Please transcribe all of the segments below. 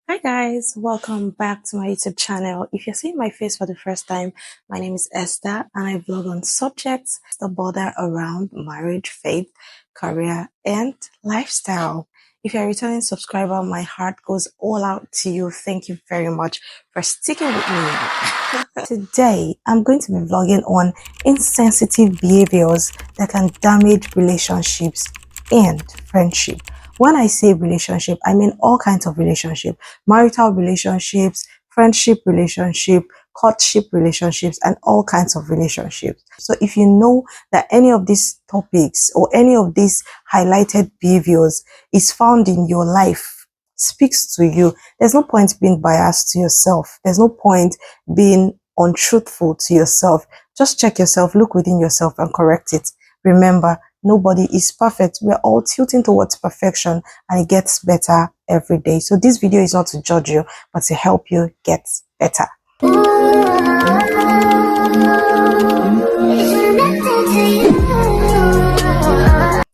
Hi guys, welcome back to my YouTube channel. If you're seeing my face for the first time, my name is Esther and I vlog on subjects that border around marriage, faith, career, and lifestyle. If you're a returning subscriber, my heart goes all out to you. Thank you very much for sticking with me. Today, I'm going to be vlogging on insensitive behaviors that can damage relationships and friendship. When I say relationship, I mean all kinds of relationship, marital relationships, friendship relationship, courtship relationships, and all kinds of relationships. So if you know that any of these topics or any of these highlighted behaviors is found in your life, speaks to you, there's no point being biased to yourself. There's no point being untruthful to yourself. Just check yourself, look within yourself and correct it. Remember, nobody is perfect. We're all tilting towards perfection and it gets better every day. So this video is not to judge you, but to help you get better.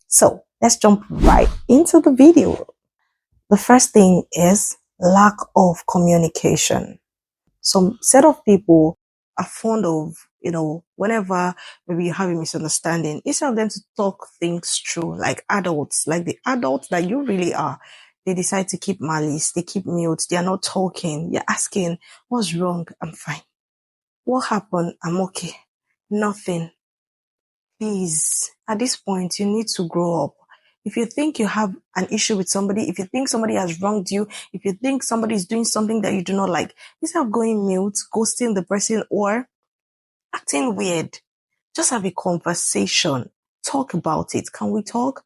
So let's jump right into the video. The first thing is lack of communication. Some set of people are fond of, whenever maybe you have a misunderstanding, instead of them to talk things through like adults, like the adults that you really are, they decide to keep malice, they keep mute, they are not talking. You're asking, what's wrong? I'm fine. What happened? I'm okay. Nothing. Please, at this point, you need to grow up. If you think you have an issue with somebody, if you think somebody has wronged you, if you think somebody is doing something that you do not like, instead of going mute, ghosting the person, or acting weird, just have a conversation. Talk about it. Can we talk?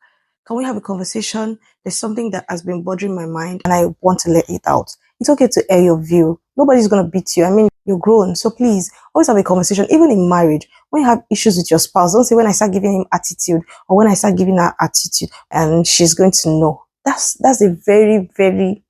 Can we have a conversation? There's something that has been bothering my mind and I want to let it out. It's okay to air your view. Nobody's going to beat you. I mean, you're grown. So please always have a conversation. Even in marriage, when you have issues with your spouse, don't say when I start giving him attitude or when I start giving her attitude and she's going to know. That's a very, very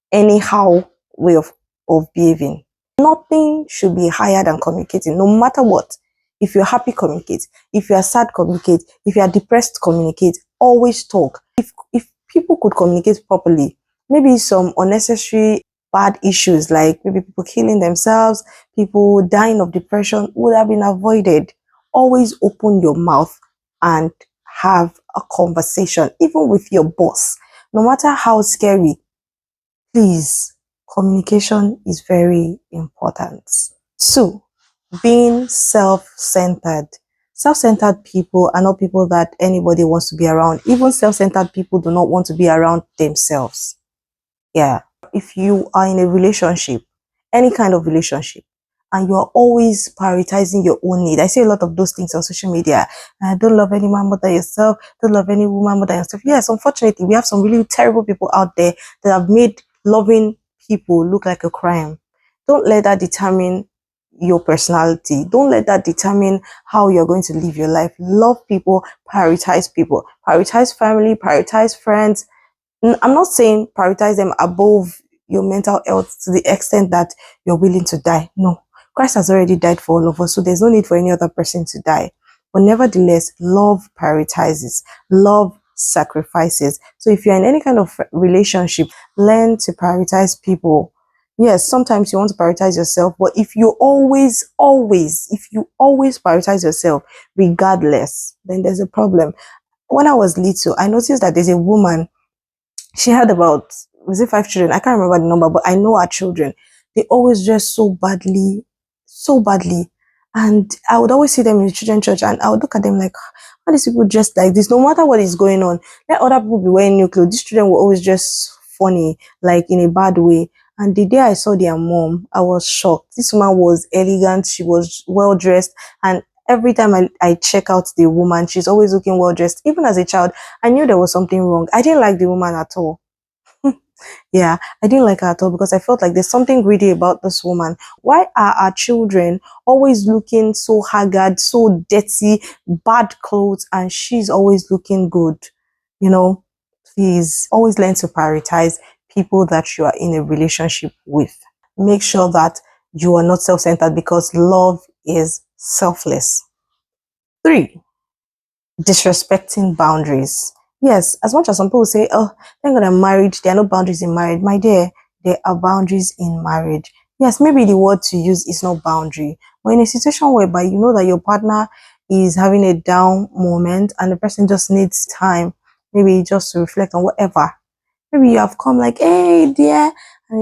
anyhow way of behaving. Nothing should be higher than communicating, no matter what. If you're happy, communicate. If you are sad, communicate. If you are depressed, communicate. Always talk. If people could communicate properly, maybe some unnecessary bad issues like maybe people killing themselves, people dying of depression would have been avoided. Always open your mouth and have a conversation, even with your boss. No matter how scary, please, communication is very important. Two, being self-centered. Self-centered people are not people that anybody wants to be around. Even self-centered people do not want to be around themselves. Yeah. If you are in a relationship, any kind of relationship, and you are always prioritizing your own need. I see a lot of those things on social media. Don't love any man more than yourself. Don't love any woman more than yourself. Yes, unfortunately, we have some really terrible people out there that have made loving people look like a crime. Don't let that determine your personality. Don't let that determine how you're going to live your life. Love people, prioritize family, prioritize friends. I'm not saying prioritize them above your mental health to the extent that you're willing to die. No, Christ has already died for all of us, so there's no need for any other person to die. But nevertheless, love prioritizes, love sacrifices. So if you're in any kind of relationship, learn to prioritize people. Yes, sometimes you want to prioritize yourself, but if you if you always prioritize yourself regardless, then there's a problem. When I was little, I noticed that there's a woman. She had about, was it 5 children? I can't remember the number, but I know her children. They always dress so badly, so badly. And I would always see them in the children's church and I would look at them like, how these people dress like this? No matter what is going on, let other people be wearing new clothes. These children will always dress funny, like in a bad way. And the day I saw their mom, I was shocked. This woman was elegant. She was well dressed. And every time I check out the woman, she's always looking well dressed. Even as a child, I knew there was something wrong. I didn't like the woman at all. Yeah, I didn't like her at all because I felt like there's something greedy about this woman. Why are our children always looking so haggard, so dirty, bad clothes, and she's always looking good? You know, please always learn to prioritize people that you are in a relationship with. Make sure that you are not self-centered because love is selfless. Three, disrespecting boundaries. Yes, as much as some people say, oh, thank God I'm married, there are no boundaries in marriage. My dear, there are boundaries in marriage. Yes, maybe the word to use is not boundary, but in a situation whereby you know that your partner is having a down moment and the person just needs time, maybe just to reflect on whatever. Maybe you have come like, hey, dear,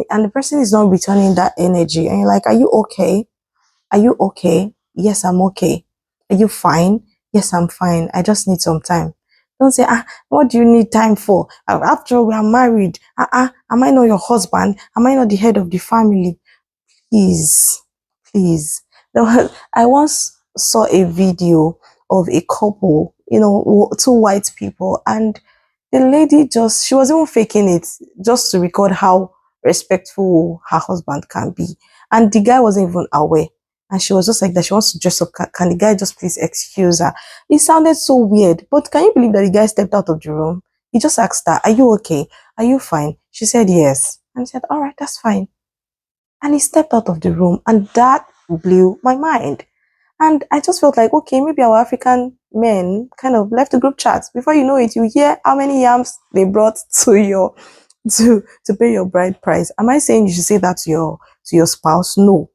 and the person is not returning that energy. And you're like, are you okay? Are you okay? Yes, I'm okay. Are you fine? Yes, I'm fine. I just need some time. Don't say, what do you need time for? After all, we are married. Am I not your husband? Am I not the head of the family? Please, please. I once saw a video of a couple, two white people, and the lady she was even faking it just to record how respectful her husband can be. And the guy wasn't even aware. And she was just like that. She wants to dress up. Can the guy just please excuse her? It sounded so weird. But can you believe that the guy stepped out of the room? He just asked her, are you okay? Are you fine? She said yes. And he said, all right, that's fine. And he stepped out of the room, and that blew my mind. And I just felt like, okay, maybe our African men kind of left the group chat. Before you know it, you hear how many yams they brought to your to pay your bride price. Am I saying you should say that to your spouse? No.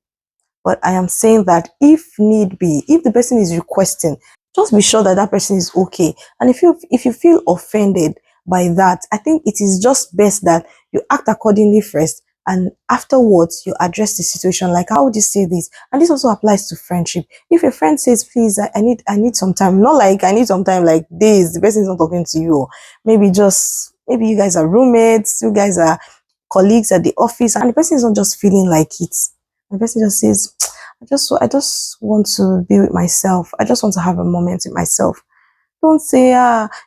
But I am saying that if need be, if the person is requesting, just be sure that that person is okay. And if you feel offended by that, I think it is just best that you act accordingly first, and afterwards you address the situation. Like, how would you say this? And this also applies to friendship. If a friend says, please, I need some time, not like I need some time like days, the person is not talking to you. Maybe you guys are roommates, you guys are colleagues at the office, and the person is not just feeling like it. The person just says, I just want to be with myself. I just want to have a moment with myself. Don't say,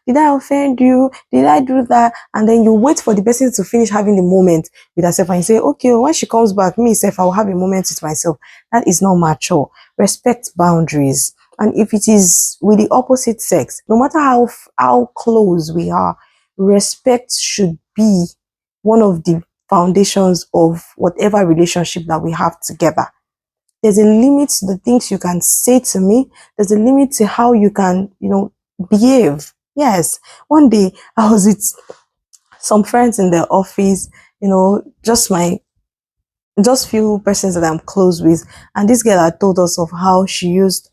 did I offend you? Did I do that? And then you wait for the person to finish having the moment with herself, and you say, okay, when she comes back, me, self, I will have a moment with myself. That is not mature. Respect boundaries. And if it is with the opposite sex, no matter how close we are, respect should be one of the foundations of whatever relationship that we have together. There's a limit to the things you can say to me. There's a limit to how you can, behave. Yes. One day I was with some friends in the office, just few persons that I'm close with. And this girl had told us of how she used,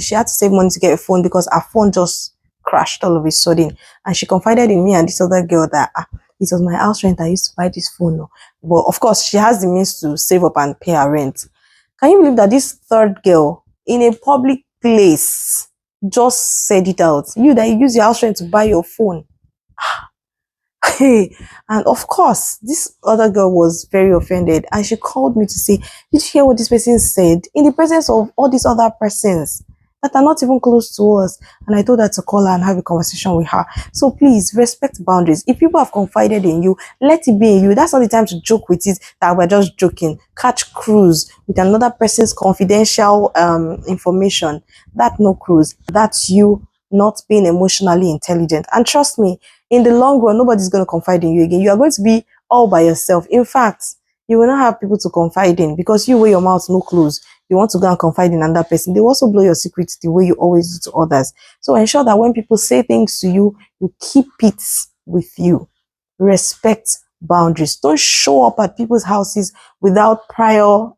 she had to save money to get a phone because her phone just crashed all of a sudden. And she confided in me and this other girl that it was my house rent I used to buy this phone. No. But of course, she has the means to save up and pay her rent. Can you believe that this third girl in a public place just said it out? You that you use your house rent to buy your phone. Hey, and of course, this other girl was very offended and she called me to say, did you hear what this person said? In the presence of all these other persons that are not even close to us. And I told her to call her and have a conversation with her. So please respect boundaries. If people have confided in you, let it be in you. That's not the time to joke with it that we're just joking. Catch cruise with another person's confidential information. That no cruise. That's you not being emotionally intelligent. And trust me, in the long run, nobody's going to confide in you again. You are going to be all by yourself. In fact, you will not have people to confide in because you wear your mouth no close. You want to go and confide in another person. They also blow your secrets the way you always do to others. So ensure that when people say things to you, you keep it with you. Respect boundaries. Don't show up at people's houses without prior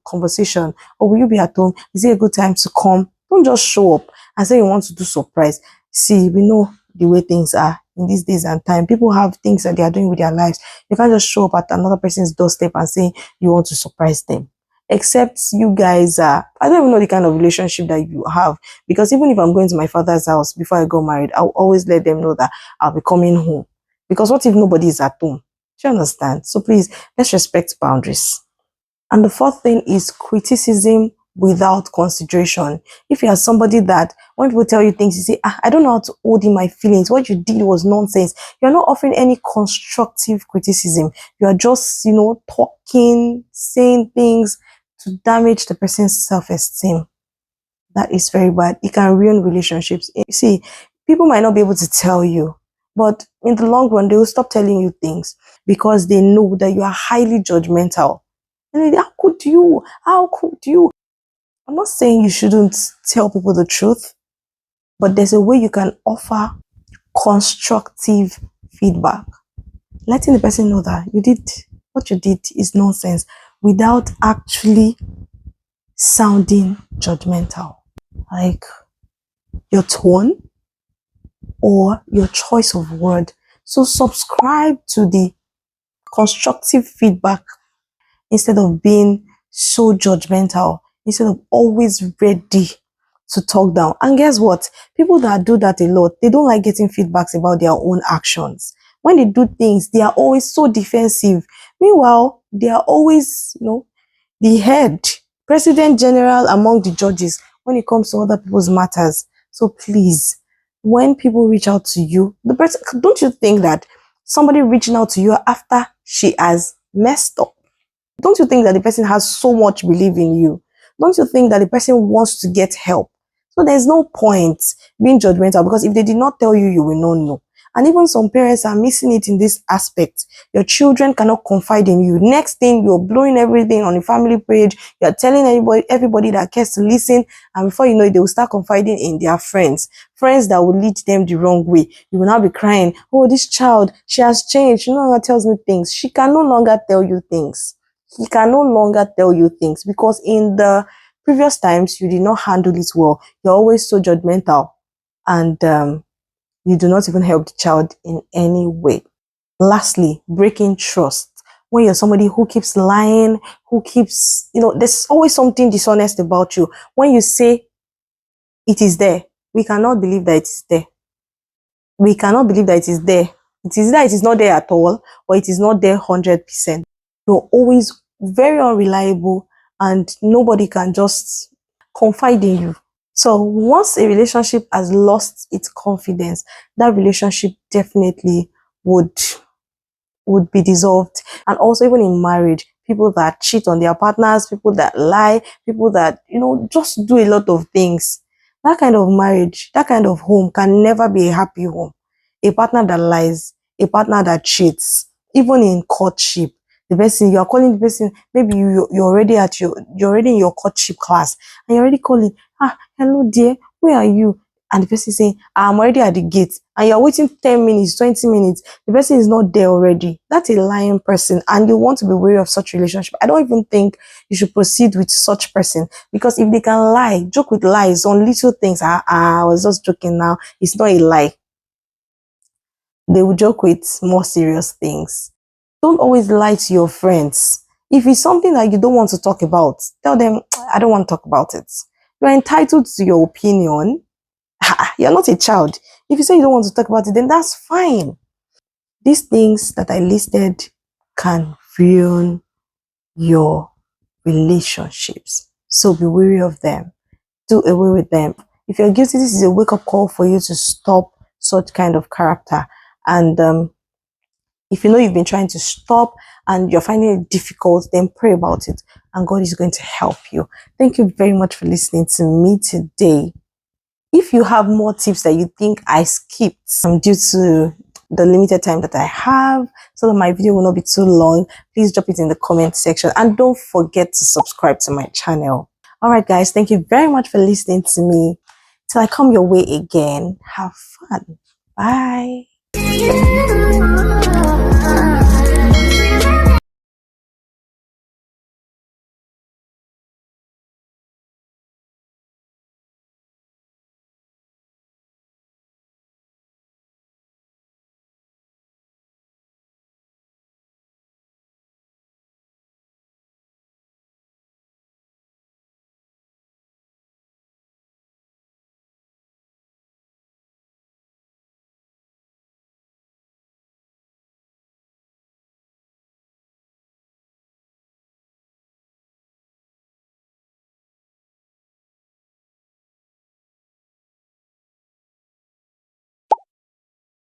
conversation. Or will you be at home? Is it a good time to come? Don't just show up and say you want to do surprise. See, we know the way things are in these days and time. People have things that they are doing with their lives. You can't just show up at another person's doorstep and say you want to surprise them. Except you guys are, I don't even know the kind of relationship that you have. Because even if I'm going to my father's house before I got married, I'll always let them know that I'll be coming home. Because what if nobody is at home? Do you understand? So please, let's respect boundaries. And the fourth thing is criticism without consideration. If you are somebody that when people tell you things, you say, I don't know how to hold in my feelings. What you did was nonsense. You're not offering any constructive criticism. You are just, talking, saying things to damage the person's self-esteem. That is very bad. It can ruin relationships. You see, people might not be able to tell you, but in the long run, they will stop telling you things because they know that you are highly judgmental. And how could you? How could you? I'm not saying you shouldn't tell people the truth, but there's a way you can offer constructive feedback. Letting the person know that you did what you did is nonsense, without actually sounding judgmental. Like your tone or your choice of word. So subscribe to the constructive feedback instead of being so judgmental, instead of always ready to talk down. And guess what? People that do that a lot, they don't like getting feedbacks about their own actions. When they do things, they are always so defensive. Meanwhile, they are always, the head, president general among the judges when it comes to other people's matters. So please, when people reach out to you, the person, don't you think that somebody reaching out to you after she has messed up, don't you think that the person has so much belief in you? Don't you think that the person wants to get help? So there's no point being judgmental, because if they did not tell you, you will not know. And even some parents are missing it in this aspect. Your children cannot confide in you. Next thing, you're blowing everything on the family page. You're telling everybody that cares to listen. And before you know it, they will start confiding in their friends. Friends that will lead them the wrong way. You will now be crying, oh, this child, she has changed. She no longer tells me things. She can no longer tell you things. He can no longer tell you things, because in the previous times, you did not handle it well. You're always so judgmental, and you do not even help the child in any way. Lastly, breaking trust. When you're somebody who keeps lying, who keeps, there's always something dishonest about you. When you say it is there, we cannot believe that it is there. We cannot believe that it is there. It is that it is not there at all, or it is not there 100%. You're always very unreliable, and nobody can just confide in you. So once a relationship has lost its confidence, that relationship definitely would be dissolved. And also, even in marriage, people that cheat on their partners, people that lie, people that, just do a lot of things. That kind of marriage, that kind of home can never be a happy home. A partner that lies, a partner that cheats, even in courtship, the person you are calling, the person, maybe you're already you're already in your courtship class, and you're already calling, hello dear, where are you? And the person saying, I'm already at the gate, and you're waiting 10 minutes, 20 minutes, the person is not there already. That's a lying person, and you want to be wary of such relationship. I don't even think you should proceed with such person, because if they can lie, joke with lies on little things, I was just joking now, it's not a lie. They will joke with more serious things. Don't always lie to your friends. If it's something that you don't want to talk about, tell them, I don't want to talk about it. You're entitled to your opinion. You're not a child. If you say you don't want to talk about it, then that's fine. These things that I listed can ruin your relationships. So be wary of them. Do away with them. If you're guilty, this is a wake-up call for you to stop such kind of character. And if you know you've been trying to stop and you're finding it difficult, then pray about it, and God is going to help you. Thank you very much for listening to me today. If you have more tips that you think I skipped due to the limited time that I have, so that my video will not be too long, please drop it in the comment section, and don't forget to subscribe to my channel. All right, guys, thank you very much for listening to me. Till I come your way again, have fun. Bye.